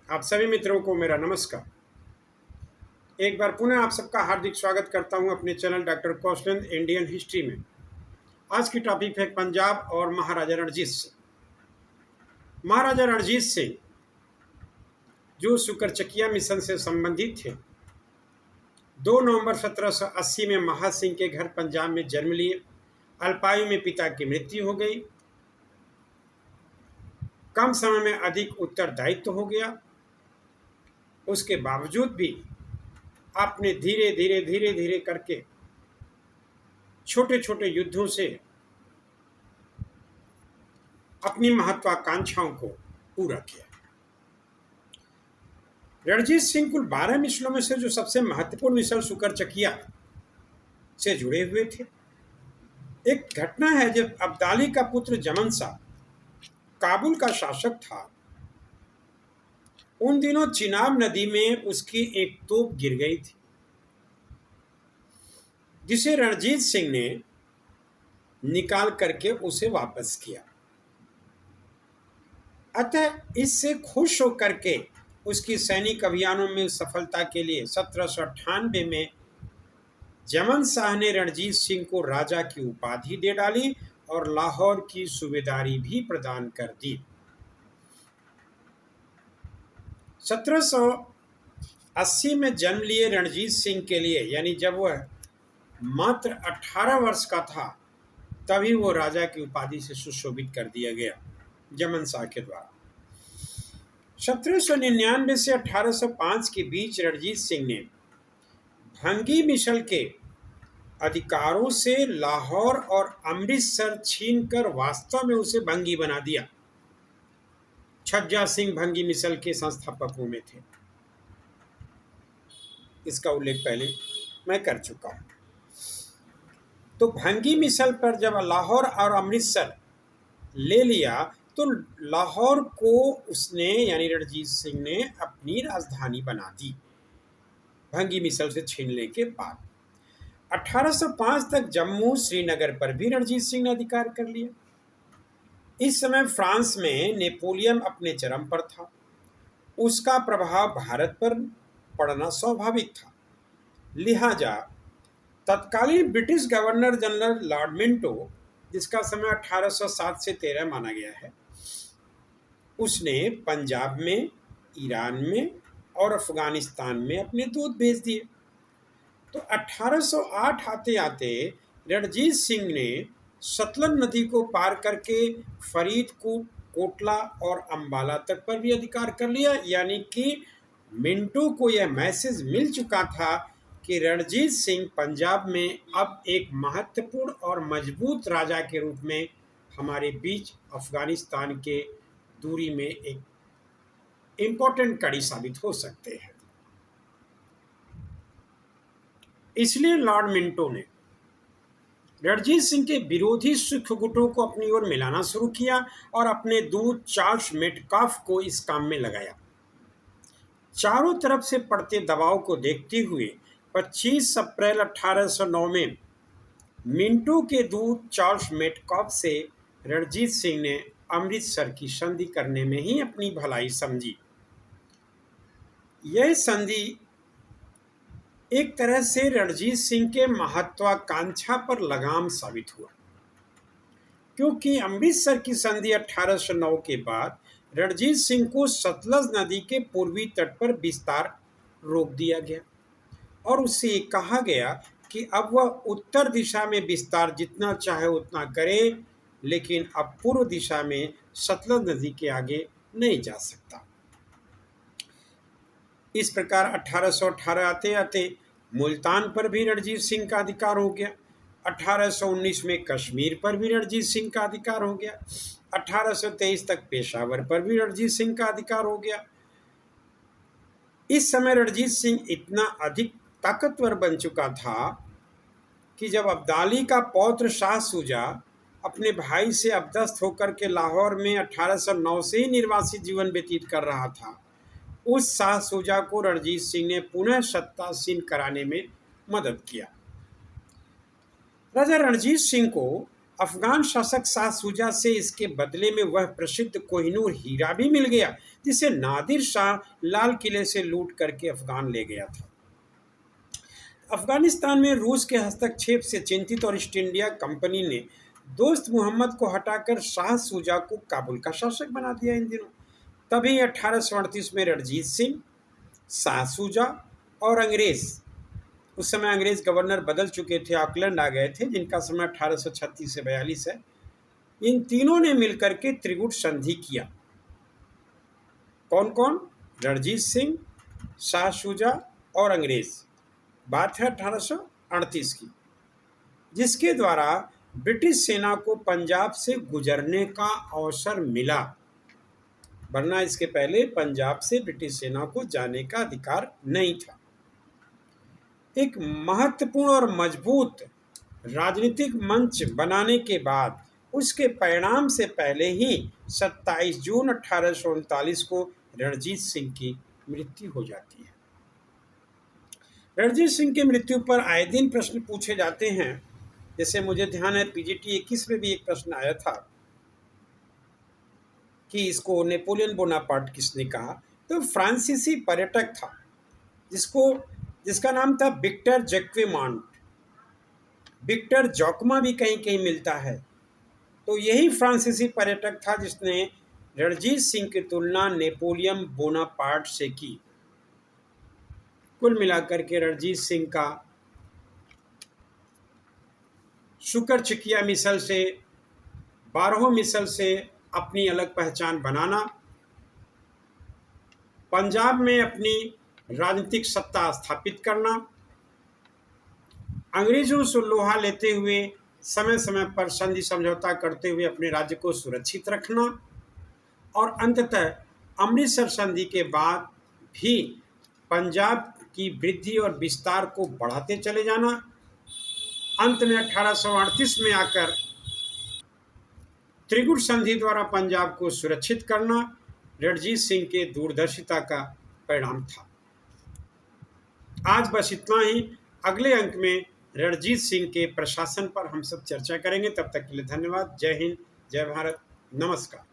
आप सभी मित्रों को मेरा नमस्कार। एक बार पुनः आप सबका हार्दिक स्वागत करता हूं अपने channel doctor Kaushalendra Indian history में। आज की टॉपिक है पंजाब और महाराजा रणजीत सिंह। महाराजा रणजीत सिंह जो सुकरचकिया मिशन से संबंधित थे, 2 नवंबर 1780 में महाराज सिंह के घर पंजाब में जन्म लिए। अल्पायु में पिता की मृत्यु हो गई। कम समय में अधिक उत्तरदायित्व हो गया। उसके बावजूद भी आपने धीरे धीरे करके छोटे छोटे युद्धों से अपनी महत्वाकांक्षाओं को पूरा किया। रणजीत सिंह कुल 12 मिसलों में से जो सबसे महत्वपूर्ण मिसल सुकरचकिया से जुड़े हुए थे। एक घटना है जब अब्दाली का पुत्र जमन शाह काबुल का शासक था, उन दिनों चिनाब नदी में उसकी एक तोप गिर गई थी, जिसे रणजीत सिंह ने निकाल करके उसे वापस किया। अतः इससे खुश होकर के उसकी सैनिक अभियानों में सफलता के लिए 1798 में जमन शाह ने रणजीत सिंह को राजा की उपाधि दे डाली और लाहौर की सूबेदारी भी प्रदान कर दी। 1780 में जन्म लिए रणजीत सिंह के लिए, यानी जब वह मात्र 18 वर्ष का था, तभी वो राजा की उपाधि से सुशोभित कर दिया गया जमन शाह के द्वारा। 1799 से 1805 के बीच रणजीत सिंह ने भंगी मिसल के अधिकारों से लाहौर और अमृतसर छीनकर वास्तव में उसे भंगी बना दिया। छज्जा सिंह भंगी मिसल के संस्थापकों में थे। इसका उल्लेख पहले मैं कर चुका हूं। तो भंगी मिसल पर जब लाहौर और अमृतसर ले लिया तो लाहौर को उसने यानी रणजीत सिंह ने अपनी राजधानी बना दी भंगी मिसल से छीनने के बाद। 1805 तक जम्मू श्रीनगर पर भी रणजीत सिंह ने अधिकार कर लिया। इस समय फ्रांस में नेपोलियन अपने चरम पर था। उसका प्रभाव भारत पर पड़ना स्वाभाविक था। लिहाजा तत्कालीन British governor general Lord Minto, जिसका समय 1807 से 13 माना गया है, उसने पंजाब में, ईरान में और अफगानिस्तान में अपने दूत भेज दिए। तो 1808 आते आते रणजीत सिंह ने सतलज नदी को पार करके फरीदकोट, कोटला और अंबाला तक पर भी अधिकार कर लिया। यानी कि मिंटो को यह मैसेज मिल चुका था कि रणजीत सिंह पंजाब में अब एक महत्वपूर्ण और मजबूत राजा के रूप में हमारे बीच अफगानिस्तान के दूरी में एक इम्पोर्टेंट कड़ी साबित हो सकते हैं। इसलिए लॉर्ड मिंटो ने रणजीत सिंह के विरोधी सिख गुटों को अपनी ओर मिलाना शुरू किया और अपने दूत चार्ल्स मेटकाफ को इस काम में लगाया। चारों तरफ से पड़ते दबाव को देखते हुए 25 अप्रैल 1809 में मिंटो के दूत चार्ल्स मेटकाफ से रणजीत सिंह ने अमृतसर की संधि करने में ही अपनी भलाई समझी। यह संधि एक तरह से रणजीत सिंह के महत्वाकांक्षा पर लगाम साबित हुआ, क्योंकि अमृतसर की संधि 1809 के बाद रणजीत सिंह को सतलज नदी के पूर्वी तट पर विस्तार रोक दिया गया और उससे कहा गया कि अब वह उत्तर दिशा में विस्तार जितना चाहे उतना करे, लेकिन अब पूर्व दिशा में सतलज नदी के आगे नहीं जा सकता। इस प्रकार 1818 आते आते मुल्तान पर भी रणजीत सिंह का अधिकार हो गया। 1819 में कश्मीर पर भी रणजीत सिंह का अधिकार हो गया। 1823 तक पेशावर पर भी रणजीत सिंह का अधिकार हो गया। इस समय रणजीत सिंह इतना अधिक ताकतवर बन चुका था कि जब अब्दाली का पौत्र शाह शुजा अपने भाई से अपदस्थ होकर के लाहौर में 1809 से ही निर्वासित जीवन व्यतीत कर रहा था, उस शाह शुजा को रणजीत सिंह ने पुनः सत्तासीन कराने में मदद किया। राजा रणजीत सिंह को अफगान शासक शाह शुजा से इसके बदले में वह प्रसिद्ध कोहिनूर हीरा भी मिल गया, जिसे नादिर शाह लाल किले से लूट करके अफगान ले गया था। अफगानिस्तान में रूस के हस्तक्षेप से चिंतित और ईस्ट इंडिया कंपनी ने दोस्त मोहम्मद को हटाकर शाह शुजा को काबुल का शासक बना दिया। इन दिनों तभी 1838 में रणजीत सिंह, शाह शुजा और उस समय अंग्रेज गवर्नर बदल चुके थे, ऑकलैंड आ गए थे, जिनका समय 1836 से 42 है। इन तीनों ने मिलकर के त्रिगुट संधि किया। कौन कौन? रणजीत सिंह, शाह शुजा और अंग्रेज। बात है 1838 की, जिसके द्वारा ब्रिटिश सेना को पंजाब से गुजरने का अवसर मिला, वरना इसके पहले पंजाब से ब्रिटिश सेना को जाने का अधिकार नहीं था। एक महत्वपूर्ण और मजबूत राजनीतिक मंच बनाने के बाद उसके परिणाम से पहले ही 27 जून 1839 को रणजीत सिंह की मृत्यु हो जाती है। रणजीत सिंह की मृत्यु पर आए दिन प्रश्न पूछे जाते हैं। जैसे मुझे ध्यान है पीजीटी 21 में भी एक प्रश्न आया था कि इसको नेपोलियन बोनापार्ट किसने कहा, तो फ्रांसीसी पर्यटक था जिसका नाम था विक्टर जैक्वेमॉन्ट। विक्टर जॉकमा भी कहीं कहीं मिलता है। तो यही फ्रांसीसी पर्यटक था जिसने रणजीत सिंह की तुलना नेपोलियन बोनापार्ट से की। कुल मिलाकर के रणजीत सिंह का शुकर चिकिया मिसल से, 12 मिसल से अपनी अलग पहचान बनाना, पंजाब में अपनी राजनीतिक सत्ता स्थापित करना, अंग्रेजों से लोहा लेते हुए समय समय पर संधि समझौता करते हुए अपने राज्य को सुरक्षित रखना, और अंततः अमृतसर संधि के बाद भी पंजाब की वृद्धि और विस्तार को बढ़ाते चले जाना। अंत में 1838 में आकर त्रिगुट संधि द्वारा पंजाब को सुरक्षित करना रणजीत सिंह के दूरदर्शिता का परिणाम था। आज बस इतना ही। अगले अंक में रणजीत सिंह के प्रशासन पर हम सब चर्चा करेंगे। तब तक के लिए धन्यवाद। जय हिंद, जय भारत, नमस्कार।